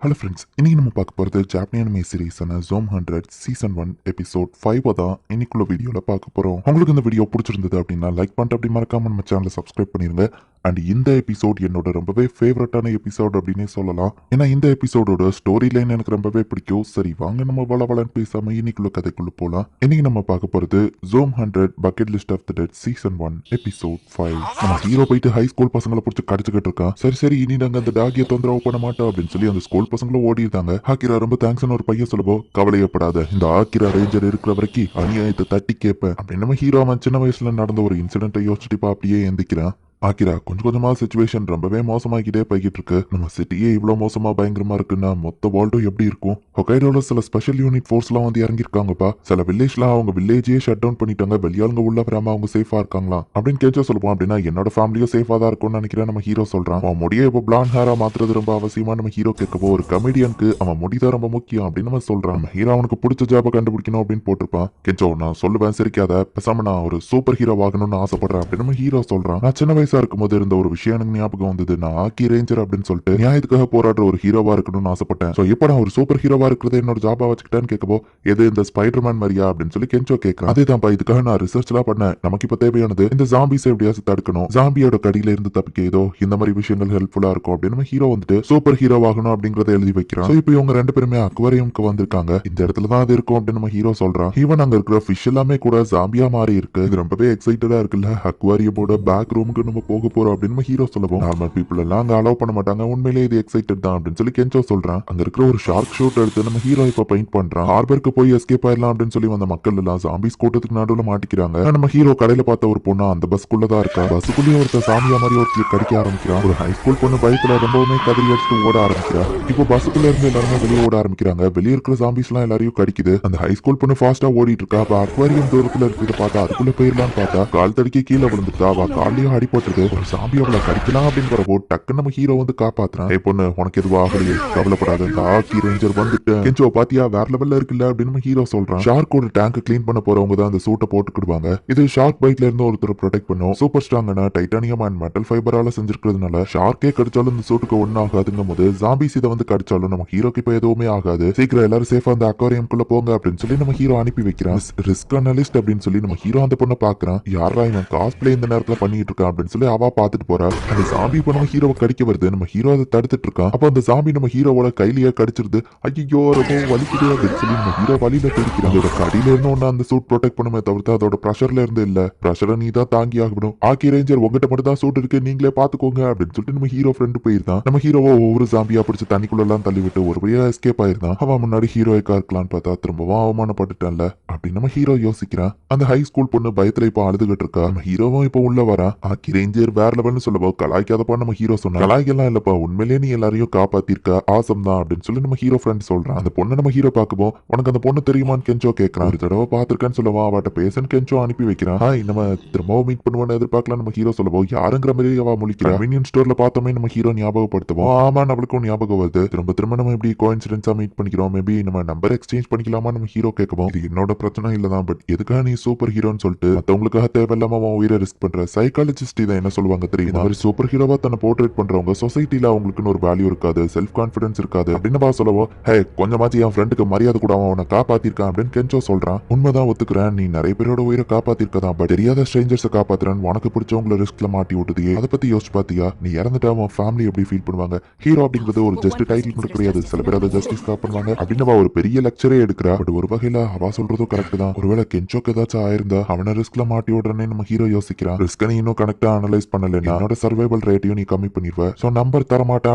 Hello friends, இன்னைக்கு நம்ம பார்க்க போகிறது ஜாப்பனி அனிமே சீரிஸான ஜோம் 100 சீசன் 1 எபிசோட் 5 தான் இன்னைக்குள்ள வீடியோவில் பார்க்க போகிறோம். உங்களுக்கு இந்த வீடியோ பிடிச்சிருந்தது அப்படின்னா லைக் பண்ணிட்டு அப்படி மறக்காம நம்ம சேனலை சப்ஸ்கிரைப் பண்ணிருங்க. அண்ட் இந்த எபிசோட் என்னோட ரொம்பவே ஃபேவரட்டான எபிசோட் அப்படின்னே சொல்லலாம். ஏன்னா இந்த எபிசோடோட ஸ்டோரி லைன் எனக்கு ரொம்பவே பிடிக்கும். சரி வாங்க நம்ம வளவலன்னு பேசாம இன்னைக்குள்ள கதைக்குள்ள போகலாம். இன்னைக்கு நம்ம பார்க்க போகிறது Zom 100 bucket list of the dead season 1 episode 5. நம்ம ஹீரோ போயிட்டு ஹை ஸ்கூல் பசங்களை பிடிச்சி கடிச்சுக்கிட்டு இருக்கான். சரி இனி நாங்கள் அந்த டாகியை தொந்தரவு பண்ண மாட்டோம் அப்படின்னு சொல்லி அந்த ஸ்கூல் பசங்களும் ஓடி இருந்தாங்க. ஆக்கிரா ரொம்ப தேங்க்ஸ்னு ஒரு பையன் சொல்லவோ, கவலையப்படாத, இந்த ஆக்கிரா ரேஞ்சர் இருக்கிற வரைக்கும் அநியாயத்தை தட்டி கேட்பேன் அப்படின்னு நம்ம ஹீரோ அவன் சின்ன வயசுல நடந்த ஒரு இன்சிடென்ட்டை யோசிச்சுட்டு அப்படியே எந்திக்கிறான். ஆக்கிரா கொஞ்சம் கொஞ்சமா சிச்சுவேஷன் ரொம்பவே மோசமாக்கிட்டே போய்கிட்டு இருக்கு. நம்ம சிட்டியே இவ்வளவு மோசமா பயங்கரமா இருக்குன்னா மொத்த வேர்ல்டும் எப்படி இருக்கும்? ஹொக்கைடோல சில ஸ்பெஷல் யூனிட் ஃபோர்ஸ் எல்லாம் வந்து இறங்கிருக்காங்கப்பா. சில வில்லேஜ்லாம் அவங்க வில்லேஜே ஷட் டவுன் பண்ணிட்டாங்க. வெளியாளுங்க உள்ள வராம அவங்க சேஃபா இருக்காங்களா அப்படின்னு கேட்க சொல்லுவோம். அப்படின்னா என்னோட ஃபேமிலியும் சேஃபா தான் இருக்கும்னு நினைக்கிறேன் நம்ம ஹீரோ சொல்றான். அவன் முடிய இப்போ பிளான் ஹேரா மாத்துறது ரொம்ப அவசியமா நம்ம ஹீரோ கேட்கப்போ, ஒரு கமெடியனுக்கு அவன் முடிதான் ரொம்ப முக்கியம் அப்படின்னு நம்ம சொல்றான். நம்ம ஹீரோ அவனுக்கு பிடிச்ச ஜாபை கண்டுபிடிக்கணும் அப்படின்னு போட்டிருப்பான். கெஞ்சோ நான் சொல்லுவேன் சிரிக்காத, பேசாம நான் ஒரு சூப்பர் ஹீரோ ஆகணும்னு ஆசைப்படுறேன் அப்படின்னு நம்ம ஹீரோ சொல்றான். நான் சின்ன வயசா இருக்கும்போது இருந்த ஒரு விஷயம் எனக்கு ஞாபகம் வந்தது. நான் ஆக்கி ரேஞ்சர் அப்படின்னு சொல்லிட்டு நியாயத்துக்காக போராடுற ஒரு ஹீரோவா இருக்கணும்னு ஆசைப்பட்டேன். சோ இப்போ நான் ஒரு சூப்பர் ஹீரோவா இருக்கிறது என்னோட ஜாபா வச்சுக்கிட்டேன்னு கேட்கப்போ, எது இந்த ஸ்பைடர்மேன் மாதிரியா அப்படின்னு சொல்லி கெஞ்சோ கேட்கறான். அதேதான்ப்பா, இதுக்காக நான் ரிசர்ச் எல்லாம் பண்ணேன். நமக்கு இப்ப தேவையானது இந்த ஜாம்பிஸ் எப்படியாவது தடுக்கணும், ஜாம்பியோட கடியில இருந்து தப்பிக்க ஏதோ இந்த மாதிரி விஷயங்கள் ஹெல்ப்ஃபுல்லா இருக்கும் அப்படின்னு நம்ம ஹீரோ வந்துட்டு சூப்பர் ஹீரோ ஆகணும் அப்படிங்கறத எழுதி வைக்கிறான். இப்போ இவங்க ரெண்டு பேருமே அக்வாரியம்க்கு வந்திருக்காங்க. இந்த இடத்துல தான் அது இருக்கும் அப்படின்னு நம்ம ஹீரோ சொல்றான். ஈவன் அங்க இருக்கிற ஃபிஷ் எல்லாமே கூட ஜாம்பியா மாறி இருக்கு. இது ரொம்பவே எக்ஸைட்டடா இருக்குல்ல. அக்வாரியமோட பேக் ரூமுக்கு நம்ம போக போறோம் அப்படின்னு நம்ம ஹீரோ சொல்லுவோம். நார்மல் பீப்புள் எல்லாம் அங்க அலோவ் பண்ண மாட்டாங்க. உண்மையிலேயே இது எக்ஸைட்டட் தான் அப்படின்னு சொல்லி கெஞ்சோ சொல்றான். அங்க இருக்கிற ஒரு ஷார்க் ஷூட் எடுத்து நம்ம ஹீரோ இப்ப பெயிண்ட் பண்றான். ஹார்பருக்கு போய் எஸ்கேப் ஆயிடலாம் அப்படின்னு சொல்லி வந்த மக்கள் எல்லாம் ஜாம்பிஸ் கூட்டத்துக்கு நடுவுல மாட்டிக்கிறாங்க. நம்ம ஹீரோ கடையில பார்த்த ஒரு பொண்ணு அந்த பஸ்க்குள்ளதான் இருக்கா. பஸ்ஸுக்குள்ளேயே ஒருத்தர் சாமியா மாதிரி ஒருத்தர் கடிக்க ஆரம்பிக்கிறான். ஒரு ஹை ஸ்கூல் பொண்ணு பயத்துல ரொம்பவுமே கதறி அடிச்சுட்டு ஓட ஆரம்பிக்கிறா. இப்போ பஸ்ஸுக்குள்ள இருந்து எல்லாருமே வெளியே ஓட ஆரம்பிக்கிறாங்க. வெளியே இருக்கிற ஜாம்பிஸ் எல்லாம் எல்லாரையும் கடிக்குது. அந்த ஹை ஸ்கூல் பொண்ணு ஃபாஸ்டா ஓடிட்டு இருக்கா. அப்ப அக்வாரியம் தூரத்துல இருக்கிறத பார்த்தா அதுக்குள்ள போயிடலான்னு பார்த்தா கால் தடிக்க கீழே விழுந்துட்டா. அவ காலையும் அடிபட்டுருது. ஒரு சாம்பி அவளை கடிக்கலாம் அப்படின்னு வரப்போ டக்குன்னு நம்ம ஹீரோ வந்து காப்பாத்துறான். ஏ பொண்ணு, உனக்கு எதுவும் ஆகலையே, கவலைப்படாத, இந்த ஆக்கி ரேஞ்சர் வந்துட்டு கெஞ்சோ பாத்தியா வேற லெவல்ல இருக்குல்ல அப்படின்னு நம்ம ஹீரோ சொல்றான். ஷார்க்கோட டேங்க் கிளீன் பண்ண போறவங்க தான் அந்த சூட்டை போட்டுக்கிடுவாங்க. இது ஷார்க் பைட்ல இருந்து ஒருத்தர் ப்ரொடெக்ட் பண்ணும். சூப்பர் ஸ்ட்ராங்கான டைட்டானியம் அண்ட் மெட்டல் ஃபைபரால செஞ்சிருக்கிறதுனால ஷார்க்கே கடிச்சாலும் இந்த சூட்டுக்கு ஒன்னும் ஆகாதுங்கும் போது ஜாம்பிஸ் இதை வந்து கடிச்சாலும் நம்ம ஹீரோக்கு இப்ப எதுவுமே ஆகாது. சீக்கிரம் எல்லாரும் சேஃபா அந்த அக்வாரியம்குள்ள போங்க அப்படின்னு சொல்லி நம்ம ஹீரோ அனுப்பி வைக்கிறான். ரிஸ்க் அனலிஸ்ட் அப்படின்னு சொல்லி நம்ம ஹீரோ அந்த பொண்ணை பாக்குறான். யாரா இவன் காஸ்பிளே இந்த நேரத்துல பண்ணிட்டு இருக்கான் அப்படின்னு சொல்லி அவ பாத்துட்டு போறா. அந்த ஜாம்பி பொண்ணு ஹீரோவை கடிக்க வருது. நம்ம ஹீரோ அதை தடுத்துட்டு இருக்கான். அப்ப அந்த ஜாம்பி நம்ம ஹீரோவோட கையிலேயே கடிச்சிருது. ஐயோ ரொம்ப வலிக்குது அப்படின்னு சொல்லி நம்ம ஹீரோ வலியில தெரிக்கிறான். அதோட கடியில இருந்து ஒண்ணு அந்த சூட் ப்ரொடெக்ட் பண்ணுமே தவிர்த்து அதோட ப்ரெஷர்ல இருந்து இல்ல. ப்ரெஷரை நீ தான் தாங்கி ஆகணும். ஆக்கி ரேஞ்சர் உங்ககிட்ட மட்டும் தான் சூட் இருக்கு, நீங்களே பாத்துக்கோங்க அப்படின்னு சொல்லிட்டு நம்ம ஹீரோ ஃப்ரெண்டு போயிருந்தான். நம்ம ஹீரோவை ஒவ்வொரு ஜாம்பியா பிடிச்சு தண்ணிக்குள்ள எல்லாம் தள்ளி விட்டு ஒரு வழியா எஸ்கேப் ஆயிருந்தான். அவன் முன்னாடி ஹீரோய்க்கா இருக்கலான்னு பார்த்தா திரும்பவும் அவமானப்பட்டுட்டான்ல அப்படின்னு நம்ம ஹீரோ யோசிக்கிறான். அந்த ஹை ஸ்கூல் பொண்ணு பயத்துல இப்ப அழுதுகிட்டு இருக்கா. நம்ம ஹீரோவும் இப்ப உள்ள வரான். ஆக்கி ரேஞ்சர் வேற லெவல்னு சொல்லவோ கலாய்க்காதப்பா நம்ம ஹீரோ சொன்னா. கலாய்க்கெல்லாம் இல்லப்பா, உண்மையிலேயே நீ எல்லாரையும் காப்பாத்திருக்க, ஆசம் தான் அப்படின்னு சொல்லி நம்ம ஹீரோ ஃப்ரெண்ட் சொல்றான். அந்த பொண்ணு நம்ம ஹீரோ பார்க்குவோம். உனக்கு அந்த பொண்ணு தெரியுமான்னு கெஞ்சோ கேட்கறான். ஒரு தடவை பாத்திருக்கேன்னு சொல்லவா அவட்ட பேசன்னு கெஞ்சோ அனுப்பி வைக்கிறான். ஹாய், நம்ம திரும்பவும் மீட் பண்ணுவோம்னு எதிர்பார்க்கலாம் நம்ம ஹீரோ சொல்லவோ யாருங்கிற மாதிரி அவ முழிக்கிறா. கன்வீனியன்ஸ் ஸ்டோர்ல பார்த்தோமே நம்ம ஹீரோ ஞாபகப்படுத்துவோம். ஆமா, நம்மளுக்கும் ஞாபகம் வருது. திரும்ப நம்ம இப்படி கோஇன்சிடென்ஸா மீட் பண்ணிக்கிறோம். மேபி நம்ம நம்பர் எக்ஸ்சேஞ்ச் பண்ணிக்கலாமா நம்ம ஹீரோ கேட்கவும். இது என்னோட பிரச்சனை இல்லதான், பட் எதுக்காக நீ சூப்பர் ஹீரோன்னு சொல்லிட்டு மத்தவங்களுக்காக தேவையில்லாம அவன் உயிரை ரிஸ்க் பண்ற? சைக்காலஜிஸ்ட் இதை என்ன சொல்லுவாங்க தெரியுமா? இந்த மாதிரி சூப்பர் ஹீரோவா தன்னை போர்ட்ரேட் பண்றவங்க சொசைட்டில அவங்களுக்குன்னு ஒரு வேல்யூ இருக்காது, செல்ஃப் கான்பிடன்ஸ் இருக்காது அப்படின்னு பா சொல்லவோ. ஹே, கொஞ்சமாச்சு என் ஃப்ரெண்டுக்கு மரியாதை கூட, அவன் அவனை காப்பாத்திருக்கான் அப்படின்னு கெஞ்சோ சொல்றான். உண்மைதான், ஒத்துக்கிறேன், நீ நிறைய பேரோட உயிரை காப்பாத்திருக்கதான், பட் தெரியாத ஸ்ட்ரேஞ்சர்ஸை காப்பாத்துறேன் உனக்கு பிடிச்சவங்கள ரிஸ்க்ல மாட்டி விட்டுதியே. அதை பத்தி யோசிச்சு பாத்தியா? நீ இறந்துட்டா அவன் ஃபேமிலி எப்படி ஃபீல் பண்ணுவாங்க? ஹீரோ அப்படிங்கிறது ஒரு ஜஸ்ட் டைட்டில் கூட கிடையாது. சில பேர் அதை ஜஸ்டிஸ் பண்ணுவாங்க அப்படின்னு ஒரு பெரிய லெக்சரே எடுக்கிறா. பட் ஒரு வகையில அவ சொல்றதும் கரெக்ட் தான். ஒருவேளை கெஞ்சோக்கு ஏதாச்சும் ஆயிருந்தா அவனை ரிஸ்க்ல மாட்டி விடுறேன்னு நம்ம ஹீரோ யோசிக்கிறான். ரிஸ்க நீ இன்னும் கனெக்டா அனலைஸ் பண்ணலன்னா என்னோட சர்வைவல் ரேட்டையும் நீ கம்மி பண்ணிடுவ. சோ நம்பர் தர மாட்டேன்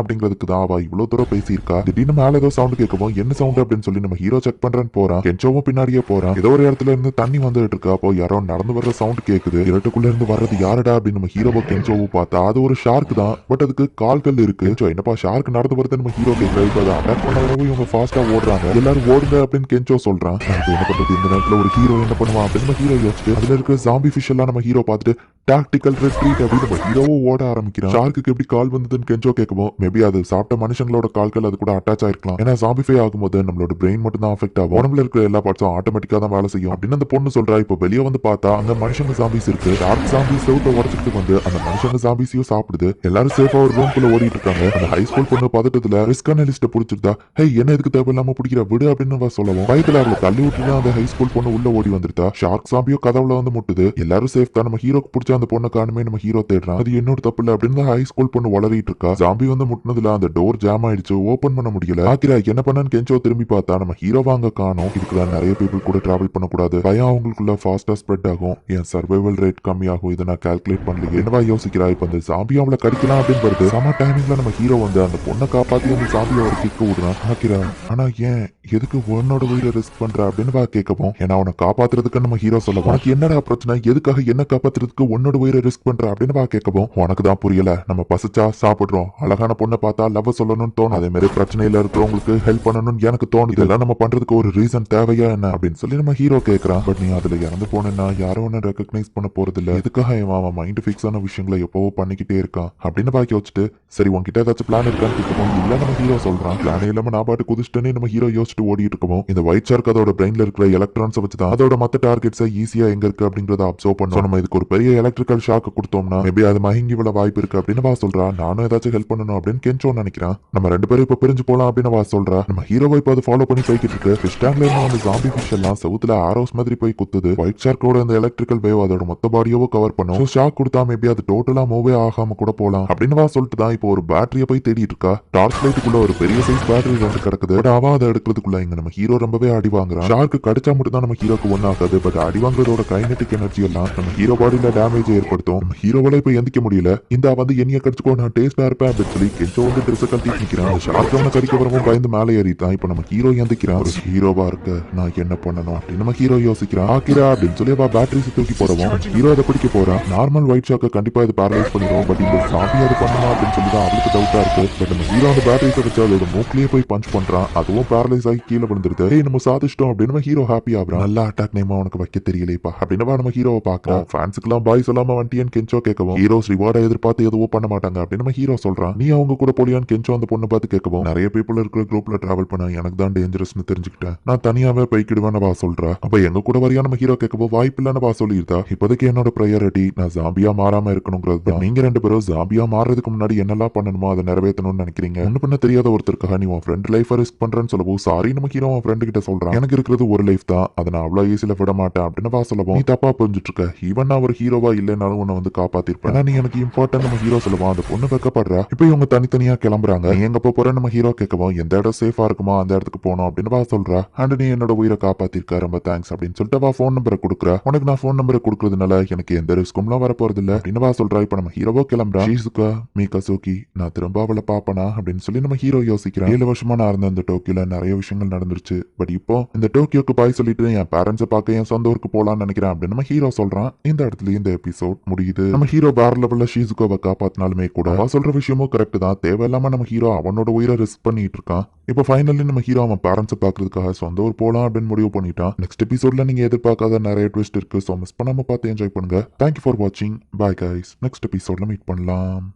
அப்படிங்கிறதுக்கு தான் அவ இவ்வளவு தூரம் பேசியிருக்கா. திடீர்னு மேல ஏதோ சவுண்ட் கேட்கவும் என்ன சவுண்ட் அப்படின்னு சொல்லி நம்ம ஹீரோ செக் பண்றேன்னு போறான். கெஞ்சோவும் பின்னாடியே போறான். ஏதோ ஒரு இடத்துல இருந்து தண்ணி வந்துட்டு இருக்கா. அப்போ யாரோ நடந்து வர்ற சவுண்ட் கேக்குது. இருட்டுக்குள்ள இருந்து வர்றது யாருடா அப்படின்னு நம்ம ஹீரோவை கெஞ்சோவும் பார்த்தா அது ஒரு ஷார்க் தான். பட் அதுக்கு கால்கள் இருக்கு. கெஞ்சோ என்னப்பா ஷார்க் நடந்து வருது நம்ம ஹீரோ கேட்கறது. அட்டாக் பண்ண வரவும் இவங்க ஃபாஸ்டா ஓடுறாங்க. எல்லாரும் ஓடுங்க அப்படின்னு கெஞ்சோ சொல்றான். என்ன பண்றது இந்த நேரத்துல ஒரு ஹீரோ என்ன பண்ணுவான் அப்படின்னு நம்ம ஹீரோ யோசிச்சு அதுல இருக்கிற ஜாம்பி ஃபிஷ் எல்லாம் நம்ம ஹீரோ பார்த்துட்டு டாக்டிக்கல் ரெட்ரீவ் ஓடிட்டு அப்படி நம்ம ஹீரோவும் ஓட ஆரம்பிக்கிறான். ஷார்க்கு எப்படி கால் வந்ததுன்னு கெஞ்சோ கேட்கவும் மேபி அது சாப்பிட்ட மனுஷங்களோட கால்கள் அது கூட அட்டாச் ஆயிருக்கலாம். ஏன்னா ஜாம்பிஃபை ஆகும்போது நம்மளோட பிரெயின் மட்டும் தான் அஃபெக்ட் ஆகும். உடம்புல இருக்கிற எல்லா பார்ட்ஸும் ஆட்டோமேட்டிக்கா தான் வேலை செய்யும் அப்படின்னு அந்த பொண்ணு சொல்றா. இப்போ வெளியே வந்து பார்த்தா அங்க மனுஷங்க ஜாம்பிஸ் இருக்கு. ஷார்க் ஜாம்பிஸ் செவுத்த உடச்சிட்டு வந்து அந்த மனுஷங்க ஜாம்பிஸையும் சாப்பிடுது. எல்லாரும் சேஃபா ஒரு ரூம்குள்ள ஓடிட்டு இருக்காங்க. அந்த ஹை ஸ்கூல் பொண்ணு பதட்டத்துல ரிஸ்கான லிஸ்ட புடிச்சிருந்தா ஹே என்ன எதுக்கு தேவையில்லாம பிடிக்கிற விடு அப்படின்னு சொல்லவும் பயத்துல அவளை தள்ளி விட்டுட்டு அந்த ஹை ஸ்கூல் பொண்ணு உள்ள ஓடி வந்துருத்தா. ஷார்க் ஜாம்பியோ கதவுல வந்து முட்டுது. எல்லாரும் சேஃப் தான். நம்ம ஹீரோக்கு பிடிச்ச அந்த பொண்ணை காணுமே நம்ம ஹீரோ தேடுறான். அது என்னோட தப்பு இல்ல அப்படின்னு ஹை ஸ்கூல் பொண்ணு வளரிட்டு இருக்கா. ஜாம்பி வந்து முட்டினதுல அந்த டோர் ஜாம் ஆயிடுச்சு. ஓபன் பண்ண முடியல. ஆக்கிரா என்ன பண்ணன்னு கெஞ்சோ திரும்பி பார்த்தா நம்ம ஹீரோ வாங்க காணோம். இதுக்குதான் நிறைய பீப்புள் கூட டிராவல் பண்ணக்கூடாது. பயம் அவங்களுக்குள்ள ஃபாஸ்டா ஸ்ப்ரெட் ஆகும். என் சர்வைவல் ரேட் கம்மியாகும். இதை நான் கால்குலேட் பண்ணலையே. என்னவா யோசிக்கிறா. இப்ப அந்த ஜாம்பி அவளை கடிக்கலாம் அப்படின்னு வருது. சம டைமிங்ல நம்ம ஹீரோ வந்து அந்த பொண்ணை காப்பாத்தி அந்த ஜாம்பியை ஒரு கிக்க விடுறான். ஆக்கிரா ஆனா ஏன் எதுக்கு உன்னோட உயிரை ரிஸ்க் பண்ற அப்படின்னு கேட்கவும் ஏன்னா அவனை காப்பாத்துறதுக்கு நம்ம ஹீரோ சொல்ல உனக்கு என்னடா பிரச்சனை எதுக்காக என்ன காப்பாத்துறதுக்கு உன்னோட உயிரை ரிஸ்க் பண்ற அப்படின்னு கேட்கவும் உனக்கு தான் புரியல. நம்ம பசிச்சா சாப்பிடுறோம். அழகான பொண்ணை பார்த்தா லவ் சொல்லணும்னு தோணும். அதே மாதிரி பிரச்சனையில இருக்கிறவங்களுக்கு ஹெல்ப் பண்ணணும்னு எனக்கு தோணும். இதெல்லாம் நம்ம பண்றதுக்கு ஒரு ரீசன் தேவையா என்ன அப்படின்னு சொல்லி நம்ம ஹீரோ கேட்கறான். பட் நீ அதுல இறந்து போனேன்னா யாரும் ஒன்னு ரெகக்னைஸ் பண்ண போறது இல்ல. எதுக்காக அவன் மைண்ட் ஃபிக்ஸ் ஆன விஷயங்களை எப்பவோ பண்ணிக்கிட்டே இருக்கான் அப்படின்னு பாக்கி வச்சுட்டு சரி உன்கிட்ட ஏதாச்சும் பிளான் இருக்கான்னு கேட்கவும் இல்ல நம்ம ஹீரோ சொல்றான். பிளான் இல்லாம நான் பாட்டு குதிச்சுட்டேன்னு நம்ம ஹீரோ யோசிச்சுட்டு ஓடிட்டு இருக்கவும் இந்த ஒயிட் ஷார்க் அதோட பிரெயின்ல இருக்கிற எலக்ட்ரான்ஸ் வச்சுதான் அதோட மத்த டார்கெட்ஸை ஈஸியா எங்க இருக்கு அப்படிங்கறத அப்சர்வ் பண்ணும். நம்ம இதுக்கு ஒரு பெரிய எலக்ட்ரிக்கல் ஷாக் கொடுத்தோம்னா மேபி அது மயங்கி விட வாய்ப்பு இருக்கு அப்படின்னு சொல்றா. நானும் ஏதாச்சும் ஹெல்ப் பண்ணணும் அப்படின்னு கெஞ்சோன்னு நினைக்கிறான். நம்ம ரெண்டு பேரும் இப்ப பிரிஞ்சு போலாம் அப்படின்னு சொல்றா. நம்ம ஹீரோவை இப்ப அதை ஃபாலோ பண்ணி போய்கிட்டு இருக்கு. ஃபிஷ் டேங்க்ல இருந்து அந்த ஜாம்பி ஃபிஷ் எல்லாம் செவுத்துல ஆரோஸ் மாதிரி போய் குத்துது. ஒயிட் ஷார்க்கோட அந்த எலக்ட்ரிக்கல் வேவ் அதோட மொத்த பாடியவோ கவர் பண்ணும். ஷாக் கொடுத்தா மேபி அது டோட்டலா மூவே ஆகாம கூட போலாம் அப்படின்னு சொல்லிட்டு தான் இப்போ ஒரு பேட்டரியை போய் தேடிட்டு இருக்கா. டார்ச் லைட்டுக்குள்ள ஒரு பெரிய சைஸ் பேட்டரி ரெண்டு கிடக்குது. பட் அவ அதை எடுக்கிறதுக்குள்ள இங்க நம்ம ஹீரோ ரொம்பவே அடி வாங்குறான். ஷார்க்கு கடிச்சா மட்டும் தான் நம்ம ஹீரோக்கு ஒன்னு ஆகாது. பட் அடி வாங்குறதோட கைனெட்டிக் எனர்ஜி எல்லாம் நம்ம ஹீரோ பாடியில டேமேஜ் ஏற்படுத்தும். நம்ம ஹீரோவால இப்ப எந்திக்க முடியல. இந்த வந்து என்னைய கடிச்சுக்கோ நான் டேஸ்டா இருப்பேன் அப்படின்னு சொல்லி கெஞ்சோ வந்து ட்ரெஸ் கழட்டி நிக்கிறான். ஷார்க் அவனை கடிக்க வரவும் பயந்து மேலே ஏறித்தான். இப்ப நம்ம ஹீரோ எந்திக்கிறான். ஒரு ஹீரோவா இருக்க நான் என்ன பண்ணணும் அப்படின்னு நம்ம ஹீரோ யோசிக்கிறான். ஆக்கிரா அப்படின்னு சொல்லி அவ பேட்டரிஸ் தூக்கி போடவும் ஹீரோ அதை பிடிக்க போறான். நார்மல் ஒயிட் ஷார்க்கை கண்டிப்பா இது பேரலைஸ் பண்ணிடும். பட் இந்த சாமி அது பண்ணுமா அப்படின்னு சொல்லி தான் அவளுக்கு டவுட்டா இருக்கு. பட் நம்ம ஹீரோ அந்த பேட்டரிஸை வச்சு அதோட மூக்கிலேயே போய் பஞ்ச் பண்றான். அதுவும் பேரலைஸ் ஆகி கீழே விழுந்துருது. ஏய் நம்ம சாதிச்சிட்டோம் அப்படின்னு ஹீரோ ஹாப்பி ஆகுறான். நல்ல அட்டாக் நேமா உனக்கு வைக்க தெரியலைப்பா அப்படின்னு நம்ம ஹீரோவை பாக்குறோம். ஃபேன்ஸுக்குலாம் பாய் சொல்லாம வண்டியன் கெஞ்சோ கேட்கவும் ஹீரோஸ் ரிவார்டை எதிர்பார்த்து எதுவும் பண்ண மாட்டாங்க அப்படின்னு நம்ம ஹீரோ சொல்றான். நீ அவங்க கூட போலியான்னு கெஞ்சோ அந்த பொண்ணு பார்த்து கேட்கவும் நிறைய பீப்புள் இருக்கிற குரூப்ல டிராவல் பண்ண எனக்கு தான் டேஞ்சரஸ்னு தெரிஞ்சுக்கிட்டேன். நான் தனியாவே போய்க்கிடுவேன்னு சொல்றா. அப்ப எங்க கூட வரையா நம்ம ஹீரோ கேட்கவும் வாய்ப்பு இல்லன்னு சொல்லியிருந்தா. இப்போதைக்கு என்னோட ப்ரையாரிட்டி நான் ஜாம்பியா மாறாம இருக்கணுங்கிறது தான். நீங்க ரெண்டு பேரும் ஜாம்பியா மாறதுக்கு முன்னாடி என்னெல்லாம் பண்ணணுமோ அதை நிறைவேற்றணும்னு நினைக்கிறீங்க. ஒண்ணு பண்ண தெரியாத ஒருத்தருக்காக நீ உன் ஃப்ரெண்ட் லைஃப் ரிஸ்க் பண்றேன்னு சொல்லவும் சாரி நம்ம ஹீரோ உன் ஃப்ரெண்டு கிட்ட சொல்றான். எனக்கு இருக்கிறது ஒரு லைஃப் தான். அதை நான் அவ்வளவு ஈஸியில விட மாட்டேன் அப்படின்னு சொல்லவும் நீ தப்பா புரிஞ்சுட்டு இருக்க. ஈவன் நான் ஒரு ஹீரோவா இல்லைனாலும் உன்னை வந்து காப்பாத்திருப்பேன். ஆனா நீ எனக்கு இம்பார்ட்டன் நம்ம ஹீரோ சொல்லுவான். அந்த பொண்ணு வைக்கப்படுறா. இப்போ இவங்க தனித்தனியா கிளம்புறாங்க. நீ எங்க போற நம்ம ஹீரோ கேட்கவும் எந்த இடம் சேஃபா இருக்குமோ அந்த இடத்துக்கு போனோம் அப்படின்னு சொல்றா. அண்ட் நீ என்னோட உயிரை காப்பாத்திருக்க ரொம்ப தேங்க்ஸ் அப்படின்னு சொல்லிட்டு ஃபோன் நம்பரை கொடுக்குறா. உனக்கு நான் ஃபோன் நம்பரை கொடுக்கறதுனால எனக்கு எந்த ரிஸ்கும்லாம் வர போறது இல்ல அப்படின்னு சொல்றா. இப்ப நம்ம ஹீரோவோ கிளம்புறா. ஷீசுகா மீகாசோகி நான் திரும்ப அவளை பாப்பனா அப்படின்னு சொல்லி நம்ம ஹீரோ யோசிக்கிறான். 7 வருஷமா நான் இருந்த இந்த டோக்கியோல நிறைய விஷயங்கள் நடந்துருச்சு. பட் இப்போ இந்த டோக்கியோக்கு பாய் சொல்லிட்டு என் பேரண்ட்ஸை பார்க்க என் சொந்த ஊருக்கு போலான்னு நினைக்கிறேன் அப்படின்னு நம்ம ஹீரோ சொல்றான். இந்த இடத்துல இந்த எபிசோட் முடியுது. நம்ம ஹீரோ வேற லெவல்ல ஷீசுகோவை காப்பாத்தினாலுமே கூட அவ சொல்ற விஷயமும் கரெக்ட் தான். தேவையில்லாம நம்ம ஹீரோ அவனோட உயிரை ரிஸ்க் பண்ணிட்டு இருக்கான். இப்போ ஃபைனலி நம்ம ஹீரோ அவன் பேரண்ட்ஸை பாக்குறதுக்காக சொந்த ஊர் போலாம் அப்படின்னு முடிவு பண்ணிட்டான். நெக்ஸ்ட் எபிசோட்ல நீங்க எதிர்பார்க்காத நிறைய ட்விஸ்ட் இருக்கு. ஸோ மிஸ் பண்ணாம பார்த்து என்ஜாய் பண்ணுங்க. தேங்க்யூ ஃபார் வாட்சிங். Bye guys. நெக்ஸ்ட் எபிசோட்ல மீட் பண்ணலாம்.